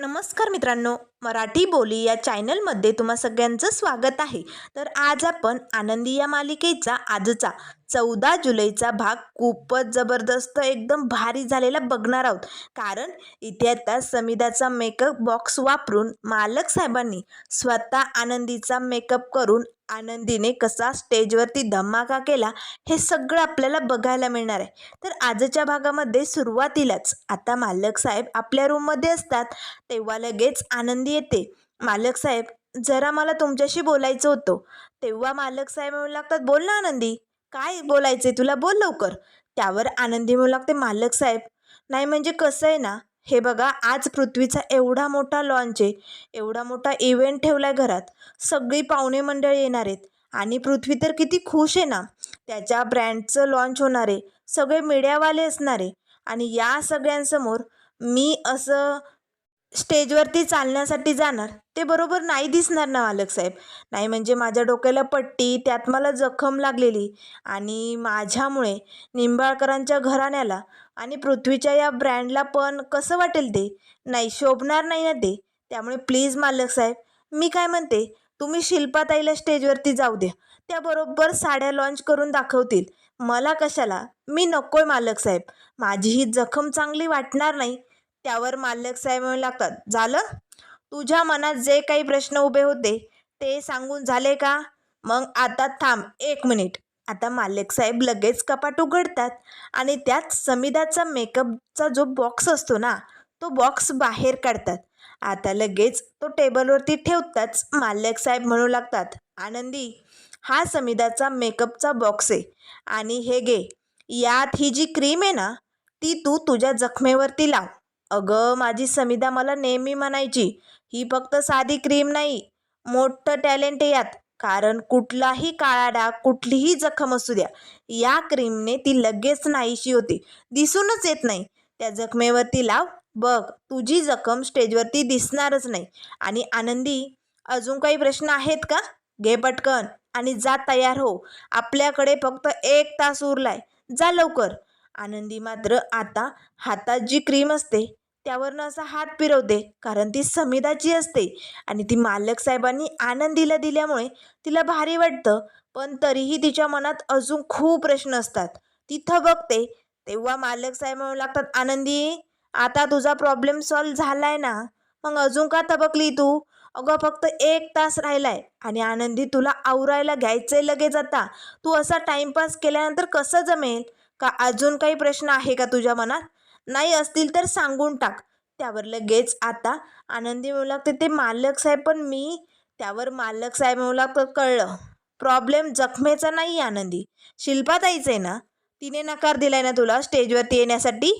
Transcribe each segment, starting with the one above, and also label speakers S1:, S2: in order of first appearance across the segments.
S1: नमस्कार मित्रांनो, मराठी बोली या चॅनलमध्ये तुम्हा सगळ्यांचं स्वागत आहे. तर आज आपण आनंदी या मालिकेचा आजचा 14 जुलैचा भाग खूपच जबरदस्त एकदम भारी झालेला बघणार आहोत. कारण इथे आता समिधाचा मेकअप बॉक्स वापरून मालक साहेबांनी स्वतः आनंदीचा मेकअप करून आनंदीने कसा स्टेजवरती धमाका केला हे सगळं आपल्याला बघायला मिळणार आहे. तर आजच्या भागामध्ये सुरुवातीलाच आता मालक साहेब आपल्या रूममध्ये असतात तेव्हा लगेच आनंदी येते. मालक साहेब, जरा मला तुमच्याशी बोलायचं होतं. तेव्हा मालक साहेब म्हणू लागतात, बोल ना आनंदी, काय बोलायचंय तुला, बोल लवकर. त्यावर आनंदी म्हणू लागते, मालक साहेब, नाही म्हणजे कसं आहे ना, हे बघा आज पृथ्वीचा एवढा मोठा लॉन्च आहे, एवढा मोठा इव्हेंट ठेवलाय घरात, सगळी पाहुणे मंडळी येणार आहेत आणि पृथ्वी तर किती खुश आहे ना, त्याच्या ब्रँडचं लॉन्च होणार आहे, सगळे मीडियावाले असणार आहे आणि या सगळ्यांसमोर मी असं स्टेजवरती चालण्यासाठी जाणार ते बरोबर नाही दिसणार ना मालक साहेब. नाही म्हणजे माझ्या डोक्याला पट्टी, त्यात मला जखम लागलेली आणि माझ्यामुळे निंबाळकरांच्या घराण्याला आणि पृथ्वीच्या या ब्रँडला पण कसं वाटेल ते, नाही शोभणार नाही ना ते. त्यामुळे प्लीज मालक साहेब, मी काय म्हणते, तुम्ही शिल्पाताईला स्टेजवरती जाऊ द्या, त्या बरोबर साड्या लॉन्च करून दाखवतील. मला कशाला, मी नकोय मालक साहेब, माझी ही जखम चांगली वाटणार नाही. त्यावर मालक साहेब म्हणू लागतात, झालं, तुझ्या मनात जे काही प्रश्न उभे होते ते सांगून झाले का? मग आता थांब 1 मिनिट. आता मालक साहेब लगेच कपाट उघडतात आणि त्यात समिधाचा मेकअपचा जो बॉक्स असतो ना, तो बॉक्स बाहेर काढतात. आता लगेच तो टेबलवरती ठेवताच मालक साहेब म्हणू लागतात, आनंदी, हा समिधाचा मेकअपचा बॉक्स आहे आणि हे घे, यात ही जी क्रीम आहे ना, ती तू तुझ्या जखमेवरती लाव. अगं माझी समिधा मला नेहमी म्हणायची, ही फक्त साधी क्रीम नाही, मोठं टॅलेंट आहे यात. कारण कुठलाही काळा डाग, कुठलीही जखम असू द्या, या क्रीमने ती लगेच नाहीशी होती, दिसूनच येत नाही. त्या जखमेवरती लाव, बघ तुझी जखम स्टेजवरती दिसणारच नाही. आणि आनंदी, अजून काही प्रश्न आहेत का? घे पटकन आणि जा तयार हो, आपल्याकडे फक्त 1 तास उरलाय, जा लवकर. आनंदी मात्र आता हातात जी क्रीम असते त्यावरनं असा हात फिरवते, कारण ती समिधाची असते आणि ती मालक साहेबांनी आनंदीला दिल्यामुळे तिला भारी वाटतं. पण तरीही तिच्या मनात अजून खूप प्रश्न असतात. तिथं बघते तेव्हा मालक साहेब म्हणू लागतात, आनंदी, आता तुझा प्रॉब्लेम सॉल्व्ह झालाय ना, मग अजून का तबकली तू? अगं फक्त 1 तास राहिलाय आणि आनंदी तुला आवरायला घ्यायचंय लगेच. आता तू असा टाइमपास केल्यानंतर कसं जमेल? का अजून काही प्रश्न आहे का तुझ्या मनात? नाही असतील तर सांगून टाक. त्यावर लगेच आता आनंदी म्हणू लागते, ते मालक साहेब पण मी. त्यावर मालक साहेब म्हणू लागतात, कळलं, प्रॉब्लेम जखमेचा नाही आनंदी, शिल्पाताईच आहे ना, तिने नकार दिलाय ना तुला स्टेजवरती येण्यासाठी.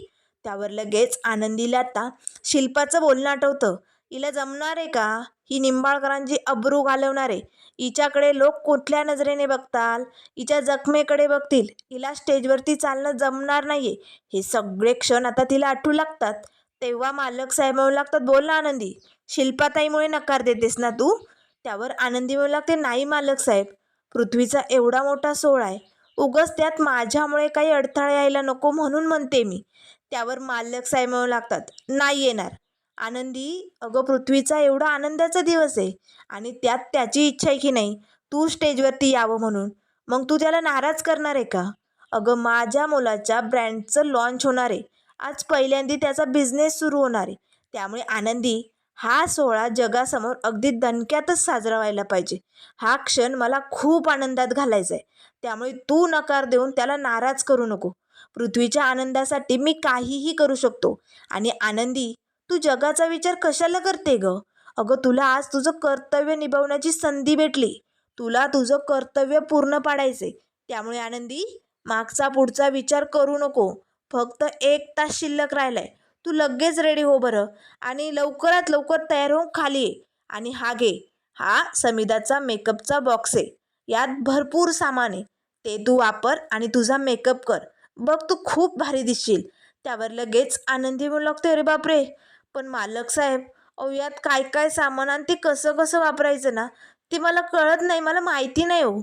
S1: त्यावर लगेच आनंदीला आता शिल्पाचं बोलणं आठवतं. हिला जमणार आहे का? ही निंबाळकरांची अब्रू घालवणार आहे. हिच्याकडे लोक कुठल्या नजरेने बघताल? हिच्या जखमेकडे बघतील. हिला स्टेजवरती चालणं जमणार नाहीये. हे सगळे क्षण आता तिला आठवू लागतात. तेव्हा मालक साहेब म्हणू लागतात, बोल ना आनंदी, शिल्पाताईमुळे नकार देतेस ना तू? त्यावर आनंदी म्हणू लागते, नाही मालक साहेब, पृथ्वीचा एवढा मोठा सोहळा आहे, उगाच त्यात माझ्यामुळे काही अडथळा यायला नको म्हणून म्हणते मी. त्यावर मालक साहेब म्हणू लागतात, नाही येणार आनंदी, अगं पृथ्वीचा एवढा आनंदाचा दिवस आहे आणि त्यात त्याची इच्छा आहे की नाही तू स्टेजवरती यावं म्हणून, मग तू त्याला नाराज करणार आहे का? अगं माझ्या मुलाच्या ब्रँडचं लॉन्च होणार आहे, आज पहिल्यांदा त्याचा बिझनेस सुरू होणार आहे. त्यामुळे आनंदी, हा सोहळा जगासमोर अगदी दणक्यातच साजरा व्हायला पाहिजे. हा क्षण मला खूप आनंदात घालायचा आहे. त्यामुळे तू नकार देऊन त्याला नाराज करू नको. पृथ्वीच्या आनंदासाठी मी काहीही करू शकतो. आणि आनंदी, तू जगाचा विचार कशाला करते ग? अगं तुला आज तुझं कर्तव्य निभावण्याची संधी भेटली, तुला तुझं कर्तव्य पूर्ण पाडायचे. त्यामुळे आनंदी, मागचा पुढचा विचार करू नको. फक्त 1 तास शिल्लक राहिलाय, तू लगेच रेडी हो बरं आणि लवकरात लवकर तयार होऊन खाली ये. आणि हा घे, हा समिधाचा मेकअपचा बॉक्स आहे, यात भरपूर सामान आहे, ते तू वापर आणि तुझा मेकअप कर, बघ तू खूप भारी दिसशील. त्यावर लगेच आनंदी म्हणू लागते, अरे बापरे, पण मालक साहेब, अहो यात काय काय सामान आणि ते कसं कसं वापरायचं ना, ते मला कळत नाही, मला माहिती नाही हो.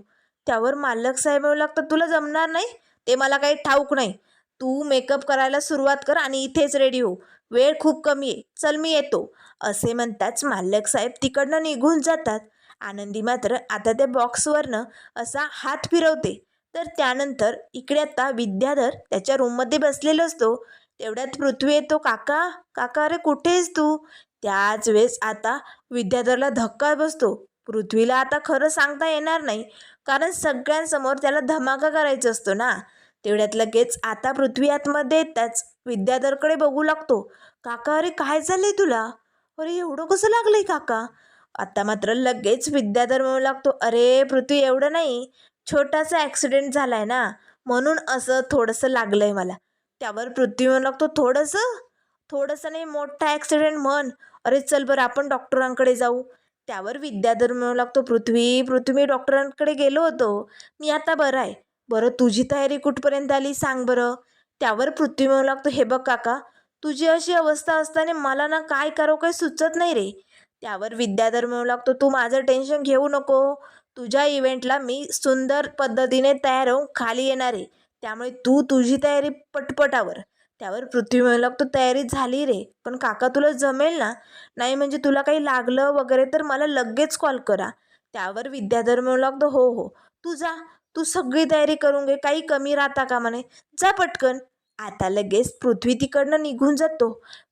S1: त्यावर मालक साहेब म्हणू लागतात, तुला जमणार नाही ते मला काही ठाऊक नाही, तू मेकअप करायला सुरुवात कर आणि इथेच रेडी हो. वेळ खूप कमी आहे. चल मी येतो. असे म्हणताच मालक साहेब तिकडनं निघून जातात. आनंदी मात्र आता त्या बॉक्सवरनं असा हात फिरवते. तर त्यानंतर इकडे आता विद्याधर त्याच्या रूममध्ये बसलेला असतो. तेवढ्यात पृथ्वी येतो. काका, काका, अरे कुठे आहेस तू? त्याच वेळेस आता विद्याधरला धक्का बसतो. पृथ्वीला आता खरं सांगता येणार नाही, कारण सगळ्यांसमोर त्याला धमाका करायचा असतो ना. तेवढ्यात लगेच आता पृथ्वी आतमध्ये येताच विद्याधरकडे बघू लागतो. काका, अरे काय झालंय तुला? अरे एवढं कसं लागलंय काका? आता मात्र लगेच विद्याधर म्हणू लागतो, अरे पृथ्वी एवढं नाही, छोटासा ॲक्सिडेंट झालाय ना, म्हणून असं थोडंसं लागलंय मला. त्यावर पृथ्वी म्हणू लागतो, थोडंसं? थोडंसं नाही, मोठा ॲक्सिडेंट म्हण. अरे चल बरं आपण डॉक्टरांकडे जाऊ. त्यावर विद्याधर म्हणू लागतो, पृथ्वी पृथ्वी मी डॉक्टरांकडे गेलो होतो, मी आता बरं आहे. बरं तुझी तयारी कुठपर्यंत आली सांग बरं. त्यावर पृथ्वी म्हणू लागतो, हे बघ काका, तुझी अशी अवस्था असताना मला ना काय करावं काही सुचत नाही रे. त्यावर विद्याधर म्हणू लागतो, तू माझं टेन्शन घेऊ नको. तुझ्या इव्हेंटला मी सुंदर पद्धतीने तयार होऊन खाली येणार आहे, त्यामुळे तू तुझी तयारी पटपटावर. त्यावर पृथ्वी म्हणू लागतो, तयारी झाली रे, पण काका तुला जमेल ना? नाही म्हणजे तुला काही लागलं वगैरे तर मला लगेच कॉल करा. त्यावर विद्याधर म्हणू लागतो, हो हो, तू जा, तू सगळी तयारी करून घे, काही कमी राहता का म्हणे, जा पटकन. आता लगेच पृथ्वी तिकडनं निघून जातो.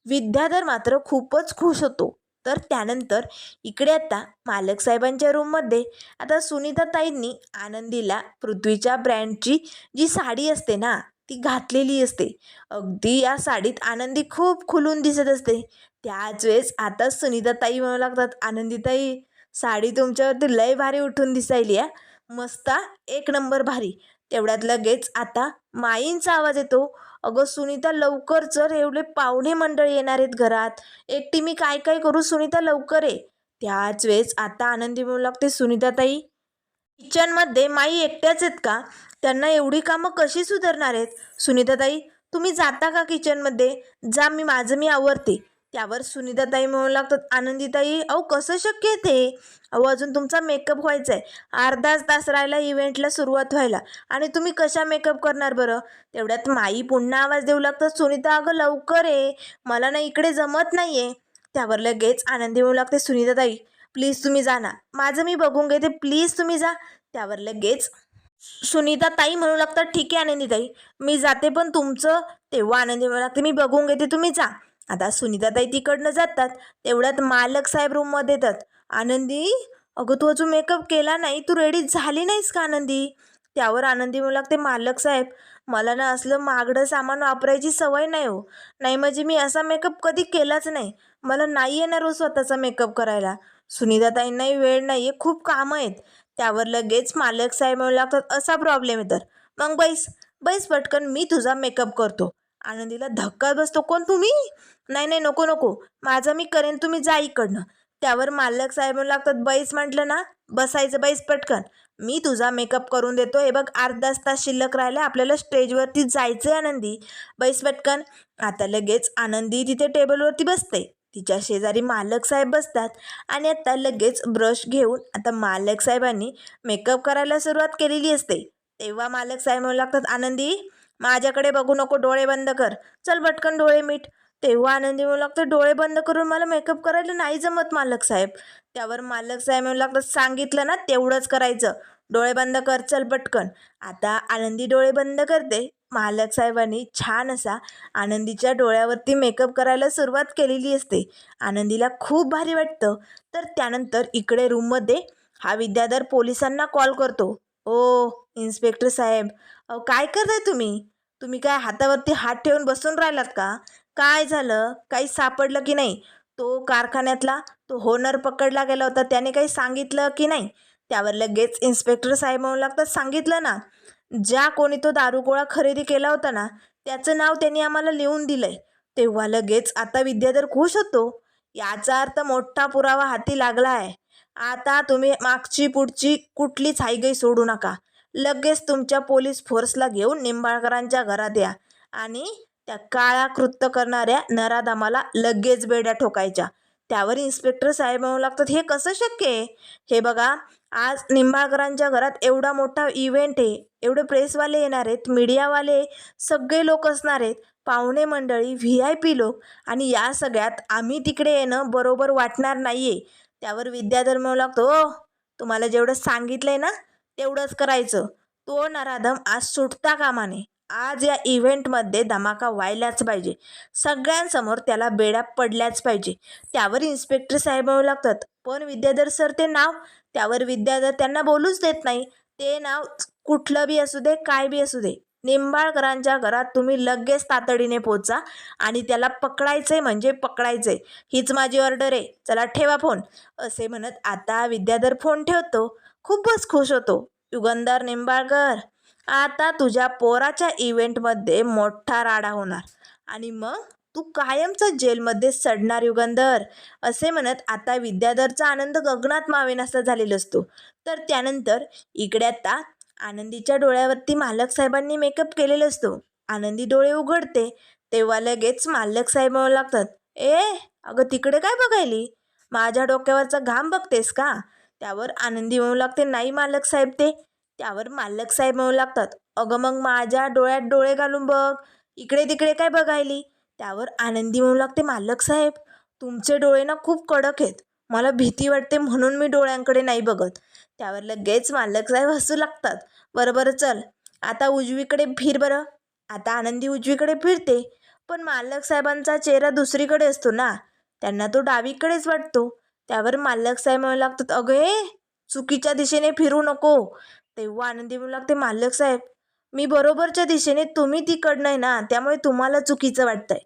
S1: विद्याधर मात्र खूपच खुश होतो. तर त्यानंतर इकडे आता मालक साहेबांच्या रूममध्ये आता सुनीताताईंनी आनंदीला पृथ्वीच्या ब्रँडची जी साडी असते ना ती घातलेली असते. अगदी या साडीत आनंदी खूप खुलून दिसत असते. त्याच वेळेस आता सुनीताताई म्हणू लागतात, आनंदीताई, साडी तुमच्यावरती लय भारी उठून दिसायली आहे, मस्त हा, एक नंबर भारी. तेवढ्यात लगेच आता माईंचा आवाज येतो, अगं सुनीता लवकर चल, एवढे पाहुणे मंडळी येणार आहेत घरात, एकटी मी काय काय करू, सुनीता लवकर ये. त्याच वेळेस आता आनंदी म्हणू लागते, सुनीताताई, किचनमध्ये माई एकट्याच आहेत का? त्यांना एवढी कामं कशी सुधारणार आहेत? सुनीताताई, तुम्ही जाता का किचनमध्ये? जा, मी माझं मी आवरते. त्यावर सुनीताताई म्हणू लागतात, आनंदीताई, अहो कसं शक्य आहे ते? अहो अजून तुमचा मेकअप व्हायचा आहे, अर्धाच तास राहिला इव्हेंटला सुरुवात व्हायला, आणि तुम्ही कशा मेकअप करणार बरं? तेवढ्यात माई पुन्हा आवाज देऊ लागतात, सुनीता अगं लवकर आहे, मला ना इकडे जमत नाही आहे. त्यावर लगेच आनंदी म्हणू लागते, सुनीताताई प्लीज तुम्ही जा ना, माझं मी बघून घेते, प्लीज तुम्ही जा. त्यावर लगेच सुनीता ताई म्हणू लागतात, ठीक आहे आनंदीताई, मी जाते, पण तुमचं. तेव्हा आनंदी म्हणू लागते, मी बघून घेते, तुम्ही जा. आता सुनीताताई तिकडनं जातात. तेवढ्यात मालक साहेब रूममध्ये येतात. आनंदी, अगं तू अजून मेकअप केला नाही, तू रेडी झाली नाहीस का आनंदी? त्यावर आनंदी म्हणू लागते, मालक साहेब, मला ना असलं महागडं सामान वापरायची सवय नाही हो, नाही म्हणजे मी असा मेकअप कधी केलाच नाही, मला नाही येणार हो स्वतःचा मेकअप करायला. सुनीताताईंनाही वेळ नाही आहे, खूप कामं आहेत. त्यावर लगेच मालक साहेब म्हणू लागतात, असा प्रॉब्लेम आहे तर मग बैस, बैस पटकन, मी तुझा मेकअप करतो. आनंदीला धक्का बसतो, कोण तुम्ही? नाही नाही, नको नको, माझं मी करेन, तुम्ही जा इकडनं. त्यावर मालक साहेब म्हणू लागतात, बैस म्हटलं ना, बसायचं, बैस पटकन, मी तुझा मेकअप करून देतो. हे बघ अर्धाच तास शिल्लक राहिला, आपल्याला स्टेजवरती जायचं आहे आनंदी, बैस पटकन. आता लगेच आनंदी तिथे टेबलवरती बसते. तिच्या शेजारी मालक साहेब बसतात आणि आता लगेच ब्रश घेऊन आता मालक साहेबांनी मेकअप करायला सुरुवात केलेली असते. तेव्हा मालक साहेब म्हणू लागतात, आनंदी माझ्याकडे बघू नको, डोळे बंद कर, चल पटकन डोळे मीट. तेव्हा आनंदी म्हणू लागतो, डोळे बंद करून मला मेकअप करायला नाही जमत मालक साहेब. त्यावर मालक साहेब म्हणू लागतात, सांगितलं ना तेवढंच करायचं, डोळे बंद कर, चल पटकन. आता आनंदी डोळे बंद करते. मालक साहेबांनी छान असा आनंदीच्या डोळ्यावरती मेकअप करायला सुरुवात केलेली असते. आनंदीला खूप भारी वाटतं. तर त्यानंतर इकडे रूममध्ये हा विद्याधर पोलिसांना कॉल करतो. ओ इन्स्पेक्टर साहेब, अहो काय करताय तुम्ही? तुम्ही काय हातावरती हात ठेवून बसून राहिलात का? काय झालं, काही सापडलं की नाही? तो कारखान्यातला तो होनर पकडला गेला होता, त्याने काही सांगितलं की नाही? त्यावर लगेच इन्स्पेक्टर साहेब म्हणू लागतात, सांगितलं ना, ज्या कोणी तो दारूगोळा खरेदी केला होता ना त्याचं नाव त्यांनी आम्हाला लिहून दिलंय. तेव्हा लगेच आता विद्याधर खुश होतो. याचा अर्थ मोठा पुरावा हाती लागला आहे. आता तुम्ही मागची पुढची कुठलीच हायगई सोडू नका, लगेच तुमच्या पोलीस फोर्सला घेऊन निंबाळकरांच्या घरात या आणि त्या काळा कृत्य करणाऱ्या नराधमाला लगेच बेड्या ठोकायच्या. त्यावर इन्स्पेक्टर साहेब म्हणू लागतात, हे कसं शक्य आहे? हे बघा, आज निंबाळकरांच्या घरात एवढा मोठा इव्हेंट आहे, एवढे प्रेसवाले येणार आहेत, मीडियावाले सगळे लोक असणार आहेत, पाहुणे मंडळी, VIP लोक, आणि या सगळ्यात आम्ही तिकडे येणं बरोबर वाटणार नाही आहे. त्यावर विद्याधर म्हणू लागतो, ओ तुम्हाला जेवढं सांगितलं आहे ना तेवढंच करायचं. तो नराधम आज सुटता कामा नये. आज या इव्हेंटमध्ये धमाका व्हायलाच पाहिजे. सगळ्यांसमोर त्याला बेड्या पडल्याच पाहिजे. त्यावर इन्स्पेक्टर साहेब म्हणू लागतात, पण विद्याधर सर ते नाव. त्यावर विद्याधर त्यांना बोलूच देत नाही. ते नाव कुठलं बी असू दे, काय बी असू दे, निंबाळकरांच्या घरात तुम्ही लगेच तातडीने पोचा आणि त्याला पकडायचंय म्हणजे पकडायचंय. हीच माझी ऑर्डर आहे. चला ठेवा फोन. असे म्हणत आता विद्याधर फोन ठेवतो. खूपच खुश होतो. युगंधर निंबाळकर, आता तुझ्या पोराच्या इव्हेंटमध्ये मोठा राडा होणार आणि मग तू कायमचा जेलमध्ये सडणार युगंधर. असे म्हणत आता विद्याधरचा आनंद गगनात मावेनासा झालेला असतो. तर त्यानंतर इकडे आता आनंदीच्या डोळ्यावरती मालक साहेबांनी मेकअप केलेला असतो. आनंदी डोळे उघडते तेव्हा लगेच मालक साहेब म्हणू लागतात, ए अगं तिकडे काय बघायली? माझ्या डोक्यावरचा घाम बघतेस का? त्यावर आनंदी म्हणू लागते, नाही मालक साहेब ते. त्यावर मालक साहेब म्हणू लागतात, अगं मग माझ्या डोळ्यात डोळे घालून बघ, इकडे तिकडे काय बघायली? त्यावर आनंदी म्हणू लागते, मालक साहेब तुमचे डोळे ना खूप कडक आहेत, मला भीती वाटते म्हणून मी डोळ्यांकडे नाही बघत. त्यावर लगेच मालक साहेब हसू लागतात. बरं बरं चल आता उजवीकडे फिर बरं. आता आनंदी उजवीकडे फिरते, पण मालक साहेबांचा चेहरा दुसरीकडे असतो ना, त्यांना तो डावीकडेच वाटतो. त्यावर मालक साहेब म्हणू लागतात, अगं ए चुकीच्या दिशेने फिरू नको. तेव्हा आनंदी म्हणू लागते, मालक साहेब मी बरोबरच्या दिशेने, तुम्ही तिकडनं आहे ना, त्यामुळे तुम्हाला चुकीचं वाटतंय.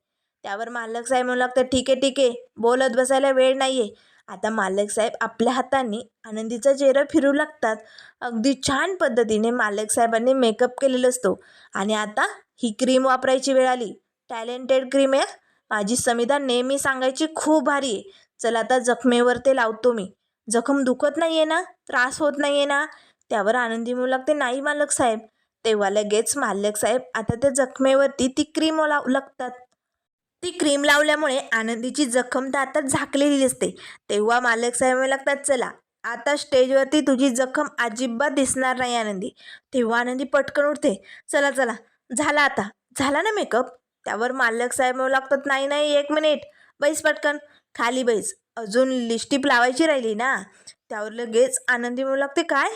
S1: त्यावर मालक साहेब म्हणू लागतात, ठीक आहे ठीक आहे, बोलत बसायला वेळ नाही आहे. आता मालक साहेब आपल्या हाताने आनंदीचा चेहरा फिरू लागतात. अगदी छान पद्धतीने मालक साहेबांनी मेकअप केलेला असतो. आणि आता ही क्रीम वापरायची वेळ आली. टॅलेंटेड क्रीम आहे, माझी समिधा नेहमी सांगायची खूप भारी आहे. चल आता जखमेवर ते लावतो मी. जखम दुखत नाही आहे ना, त्रास होत नाही आहे ना? त्यावर आनंदी म्हणू लागते, नाही मालक साहेब. तेव्हा लगेच मालक साहेब आता त्या जखमेवरती ती क्रीम लावू लागतात. ती क्रीम लावल्यामुळे आनंदीची जखम तर आता झाकलेली असते. तेव्हा मालक साहेब म्हणू लागतात, चला आता स्टेजवरती तुझी जखम अजिबात दिसणार नाही आनंदी. तेव्हा आनंदी पटकन उठते, चला चला झाला आता, झाला ना मेकअप? त्यावर मालक साहेब म्हणू लागतात, नाही नाही एक मिनिट, बैस पटकन, खाली बैस, अजून लिपस्टिक लावायची राहिली ना. त्यावर लगेच आनंदी म्हणू लागते, काय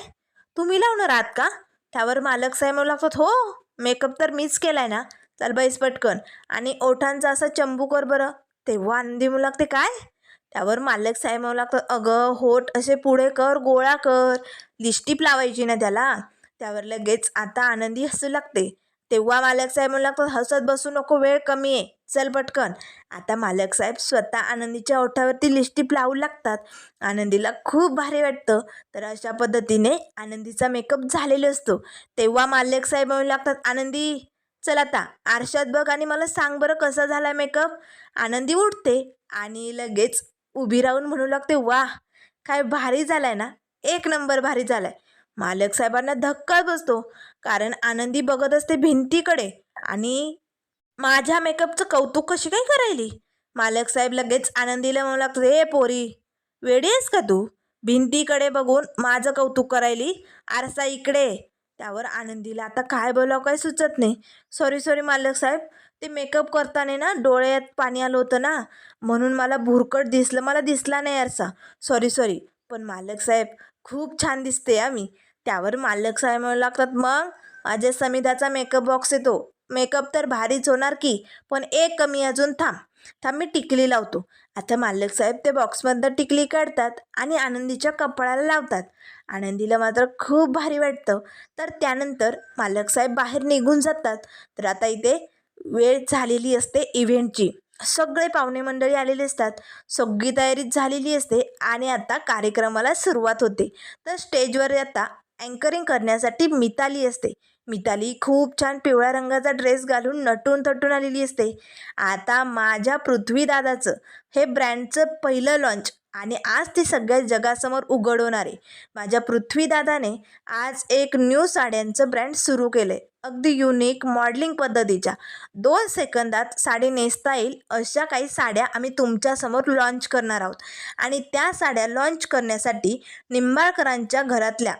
S1: तुम्ही लावणार आहात का? त्यावर मालक साहेब म्हणू लागतात, हो मेकअप तर मीच केलाय ना, चल बैस पटकन आणि ओठांचा असा चंबू कर बरं. तेव्हा आनंदी म्हणू लागते, काय? त्यावर मालक साहेब म्हणू लागतात, अगं होठ असे पुढे कर, गोळा कर, लिपस्टिक लावायची ना त्याला. त्यावर लगेच आता आनंदी हसू लागते. तेव्हा मालक साहेब म्हणू लागतात, हसत बसू नको, वेळ कमी आहे, चल पटकन. आता मालक साहेब स्वतः आनंदीच्या ओठावरती लिपस्टिक लावू लागतात. आनंदीला खूप भारी वाटतं. तर अशा पद्धतीने आनंदीचा मेकअप झालेला असतो. तेव्हा मालक साहेब म्हणू लागतात, आनंदी चल आता आरशात बघ आणि मला सांग बरं कसा झाला मेकअप. आनंदी उठते आणि लगेच उभी राहून म्हणू लागते, वाह काय भारी झालाय ना, एक नंबर भारी झालाय. मालक साहेबांना धक्का बसतो, कारण आनंदी बघत असते भिंतीकडे आणि माझ्या मेकअपचं कौतुक कशी काय करायली. मालक साहेब लगेच आनंदीला म्हणू लागतात, ए पोरी वेडी आहेस का तू, भिंतीकडे बघून माझं कौतुक करायली, आरसा इकडे. त्यावर आनंदीला आता काय बोलावं काय सुचत नाही. सॉरी सॉरी मालक साहेब, ते मेकअप करताना ना डोळ्यात पाणी आलं होतं ना, म्हणून मला भुरकट दिसलं, मला दिसला नाही आरसा, सॉरी सॉरी. पण मालक साहेब खूप छान दिसते आम्ही. त्यावर मालक साहेब म्हणू लागतात, मग माझ्या समिधाचा मेकअप बॉक्स येतो, मेकअप तर भारीच होणार की, पण एक कमी अजून, थांब थांब मी टिकली लावतो. आता मालक साहेब ते बॉक्समधनं टिकली काढतात आणि आनंदीच्या कपाळाला लावतात. आनंदीला मात्र खूप भारी वाटतं. तर त्यानंतर मालक साहेब बाहेर निघून जातात. तर आता इथे वेळ झालेली असते इव्हेंटची. सगळे पाहुणे मंडळी आलेले असतात, सगळी तयारी झालेली असते आणि आता कार्यक्रमाला सुरुवात होते. तर स्टेजवर आता अँकरिंग करण्यासाठी मिताली असते. मिताली खूप छान पिवळ्या रंगाचा ड्रेस घालून नटून थटून आलेली असते. आता माझ्या पृथ्वीदादाचं हे ब्रँडचं पहिलं लॉन्च आणि आज ते सगळ्या जगासमोर उघडवणार आहे. माझ्या पृथ्वीदादाने आज एक न्यू साड्यांचं ब्रँड सुरू केलं आहे. अगदी युनिक मॉडेलिंग पद्धतीच्या 2 सेकंदात साडी नेसता येईल अशा काही साड्या आम्ही तुमच्यासमोर लॉन्च करणार आहोत. आणि त्या साड्या लॉन्च करण्यासाठी निंबाळकरांच्या घरातल्या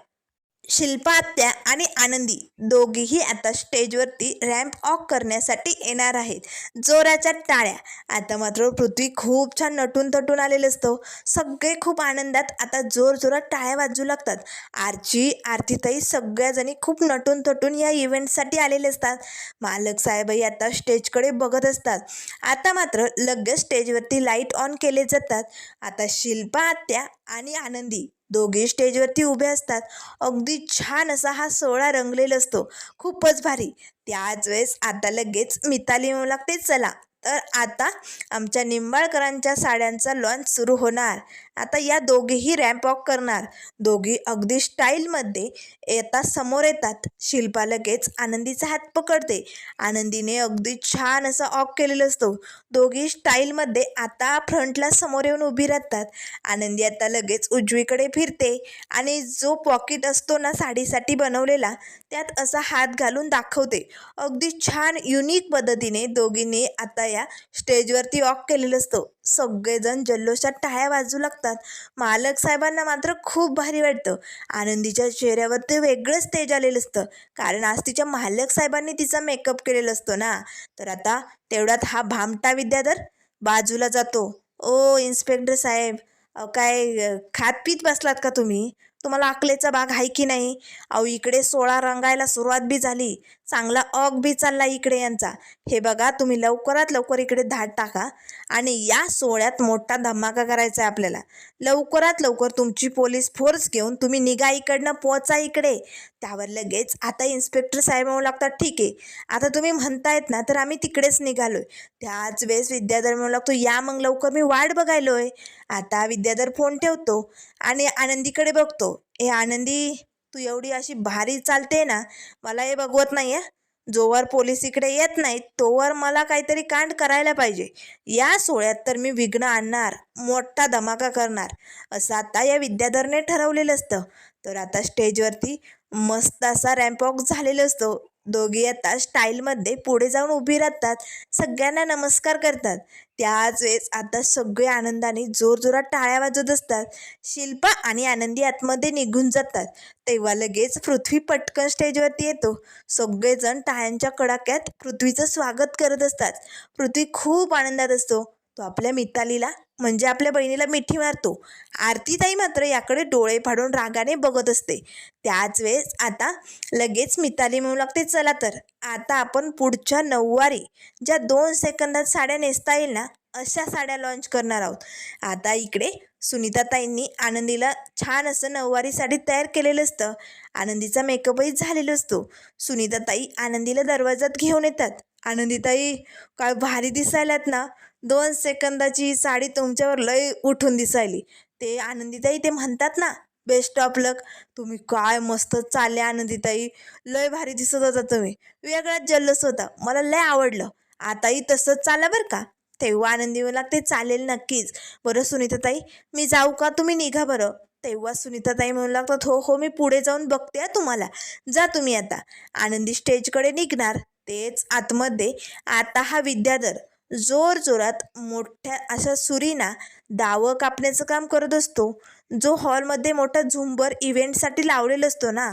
S1: शिल्पा आत्या आणि आनंदी दोघीही आता स्टेजवरती रॅम्प वॉक करण्यासाठी येणार आहेत. जोराच्या टाळ्या. आता मात्र पृथ्वी खूप छान नटून थटून आलेलं असतं. सगळे खूप आनंदात आता जोरजोरात टाळ्या वाजू लागतात. आरची, आरतीताई सगळ्याजणी खूप नटून थटून या इव्हेंटसाठी आलेले असतात. मालक साहेबही आता स्टेजकडे बघत असतात. आता मात्र लगेच स्टेजवरती लाईट ऑन केले जातात. आता शिल्पा आत्या आणि आनंदी दोघे स्टेजवरती उभे असतात. अगदी छान असा हा सोहळा रंगलेला असतो. खूपच भारी. त्याच वेळेस आता लगेच मिताली म्हणू लागते, चला तर आता आमच्या निंबाळकरांच्या साड्यांचा लॉन्च सुरू होणार. आता या दोघेही रॅम्प वॉक करणार. दोघी अगदी स्टाईलमध्ये येता समोर येतात. शिल्पा लगेच आनंदीचा हात पकडते. आनंदीने अगदी छान असा वॉक केलेला असतो. दोघी स्टाईलमध्ये आता फ्रंटला समोर येऊन उभी राहतात. आनंदी आता लगेच उजवीकडे फिरते आणि जो पॉकेट असतो ना साडीसाठी बनवलेला, त्यात असा हात घालून दाखवते. अगदी छान युनिक पद्धतीने दोघींनी आता या स्टेजवरती वॉक केलेलं असतं. सगळेजण जल्लोषात टाळ्या वाजू लागतात. मालक साहेबांना मात्र खूप भारी वाटतं. आनंदीच्या चेहऱ्यावर ते वेगळंच तेज आलेलं असतं, कारण आज तिच्या मालक साहेबांनी तिचा मेकअप केलेला असतो ना. तर आता तेवढ्यात हा भामटा विद्याधर बाजूला जातो. ओ इन्स्पेक्टर साहेब, काय खात पीत बसलात का तुम्ही? तुम्हाला अकलेचा भाग आहे की नाही? अहो इकडे सोळा रंगायला सुरुवात बी झाली, चांगला ऑग बी चालला इकडे यांचा. हे बघा, तुम्ही लवकरात लवकर इकडे धाड टाका आणि या सोहळ्यात मोठा धमाका करायचा आहे आपल्याला. लवकरात लवकर तुमची पोलीस फोर्स घेऊन तुम्ही निघा, इकडनं पोचा इकडे. त्यावर लगेच आता इन्स्पेक्टर साहेब म्हणू लागतात, ठीक आहे, आता तुम्ही म्हणतायत ना तर आम्ही तिकडेच निघालोय. त्याच वेळेस विद्याधर म्हणू लागतो, या मग लवकर, मी वाट बघायलोय. आता विद्याधर फोन ठेवतो आणि आनंदीकडे बघतो. आनंदी, तू एवढी अशी भारी चालते ना, मला हे बघवत नाही आहे. जोवर पोलीस इकडे येत नाहीत तोवर मला काहीतरी कांड करायला पाहिजे. या सोहळ्यात तर मी विघ्न आणणार, मोठा धमाका करणार, असं आता या विद्याधरने ठरवलेलं असतं. तर आता स्टेजवरती मस्त असा रॅम्प वॉक झालेला असतो. दोघी आता स्टाईलमध्ये पुढे जाऊन उभी राहतात. सगळ्यांना नमस्कार करतात. त्याच वेळेस आता सगळे आनंदाने जोरजोरात टाळ्या वाजवत असतात. शिल्पा आणि आनंदी आतमध्ये निघून जातात. तेव्हा लगेच पृथ्वी पटकन स्टेजवरती येतो. सगळेजण टाळ्यांच्या कडाक्यात पृथ्वीचं स्वागत करत असतात. पृथ्वी खूप आनंदात असतो. तो आपल्या मितालीला म्हणजे आपल्या बहिणीला मिठी मारतो. आरतीताई मात्र याकडे डोळे फाडून रागाने बघत असते. त्याच वेळेस आता लगेच मिताली म्हणू लागते, चला तर आता आपण पुढच्या नऊवारी ज्या 2 सेकंदात साड्या नेसता येईल ना, अशा साड्या लॉन्च करणार आहोत. आता इकडे सुनीताताईंनी आनंदीला छान असं नऊवारी साडी तयार केलेलं असतं. आनंदीचा मेकअपही झालेला असतो. सुनीताताई आनंदीला दरवाजात घेऊन येतात. आनंदीताई, काय भारी दिसायलात ना, 2 सेकंदाची साडी तुमच्यावर लय उठून दिसायली. ते आनंदीताई ते म्हणतात ना, बेस्ट ऑफ लक. तुम्ही काय मस्त चालले आनंदीताई, लय भारी दिसत होता तुम्ही. वेगळाच जल्लोष होता, मला लय आवडलं. आताही तसंच चाला बरं का. तेव्हा आनंदी म्हणू लागते, चालेल नक्कीच. बरं सुनीताताई, मी जाऊ का? तुम्ही निघा बरं. तेव्हा सुनीताताई म्हणू लागतात, हो हो, मी पुढे जाऊन बघते तुम्हाला, जा तुम्ही आता. आनंदी स्टेजकडे निघणार. तेच आतमध्ये आता हा विद्याधर जोरजोरात मोठ्या अशा सुरीना दावं कापण्याचं काम करत असतो. जो हॉलमध्ये मोठा झुंबर इव्हेंटसाठी लावलेला असतो ना,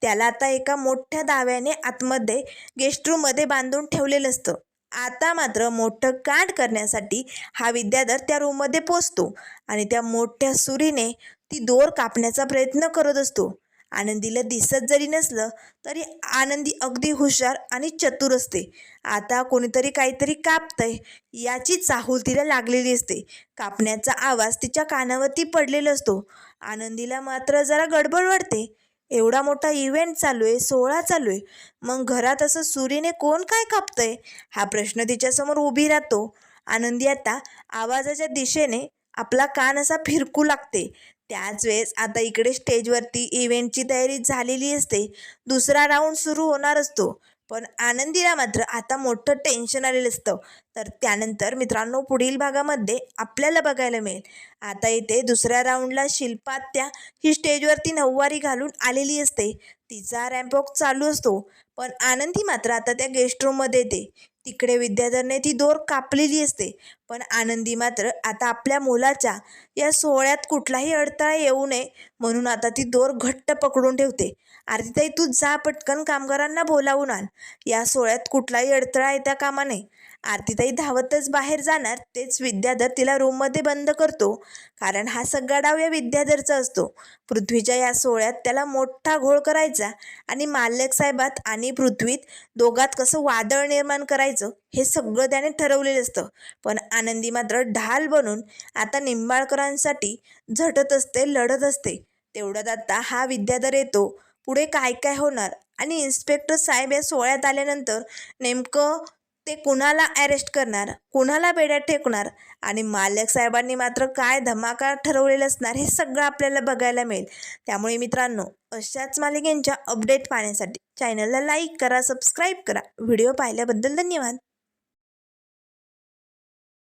S1: त्याला आता एका मोठ्या दाव्याने आतमध्ये गेस्ट रूममध्ये बांधून ठेवलेलं असतं. आता मात्र मोठं कांड करण्यासाठी हा विद्याधर त्या रूममध्ये पोचतो आणि त्या मोठ्या सुरीने ती दोर कापण्याचा प्रयत्न करत असतो. आनंदीला दिसत जरी नसलं तरी आनंदी अगदी हुशार आणि चतुर असते. आता कोणीतरी काहीतरी कापतंय याची चाहूल तिला लागलेली असते. कापण्याचा आवाज तिच्या कानावरती पडलेला असतो. आनंदीला मात्र जरा गडबड वाटते. एवढा मोठा इव्हेंट चालू आहे, सोहळा चालू आहे, मग घरात असं सुरीने कोण काय कापतंय हा प्रश्न तिच्यासमोर उभी राहतो. आनंदी आता आवाजाच्या दिशेने आपला कान असा फिरकू लागते. त्याच वेळेस आता इकडे स्टेजवरती इव्हेंटची तयारी झालेली असते. दुसरा राऊंड सुरू होणार असतो. पण आनंदीला मात्र आता मोठं टेन्शन आलेलं असतं. तर त्यानंतर मित्रांनो पुढील भागामध्ये आपल्याला बघायला मिळेल. आता इथे दुसऱ्या राऊंडला शिल्पा आत्या ही स्टेजवरती नऊवारी घालून आलेली असते. तिचा रॅम्प वॉक चालू असतो. पण आनंदी मात्र आता त्या गेस्ट रूममध्ये येते. तिकडे विद्याधरने ती दोर कापलेली असते. पण आनंदी मात्र आता आपल्या मुलाच्या या सोहळ्यात कुठलाही अडथळा येऊ नये म्हणून आता ती दोर घट्ट पकडून ठेवते. आरतीताई तू जा पटकन कामगारांना बोलावून आण. या सोहळ्यात कुठलाही अडथळा येता कामा नये. आरतीताई धावतच बाहेर जाणार तेच विद्याधर तिला रूममध्ये बंद करतो. कारण हा सगळा डाव या विद्याधरचा असतो. पृथ्वीच्या या सोहळ्यात त्याला मोठा घोळ करायचा आणि मालक साहेबात आणि पृथ्वीत दोघात कसं वादळ निर्माण करायचं हे सगळं त्याने ठरवलेलं असतं. पण आनंदी मात्र ढाल बनून आता निंबाळकरांसाठी झटत असते, लढत असते. तेवढ्यात आता हा विद्याधर येतो. पुढे काय काय होणार आणि इन्स्पेक्टर साहेब या सोहळ्यात आल्यानंतर नेमकं ते कुणाला अरेस्ट करणार, कुणाला बेड्यात ठेकणार आणि मालक साहेबांनी मात्र काय धमाका ठरवलेला असणार हे सगळं आपल्याला बघायला मिळेल. त्यामुळे मित्रांनो, अशाच मालिकेंच्या अपडेट पाहण्यासाठी चॅनलला लाईक करा, सबस्क्राईब करा. व्हिडिओ पाहिल्याबद्दल धन्यवाद.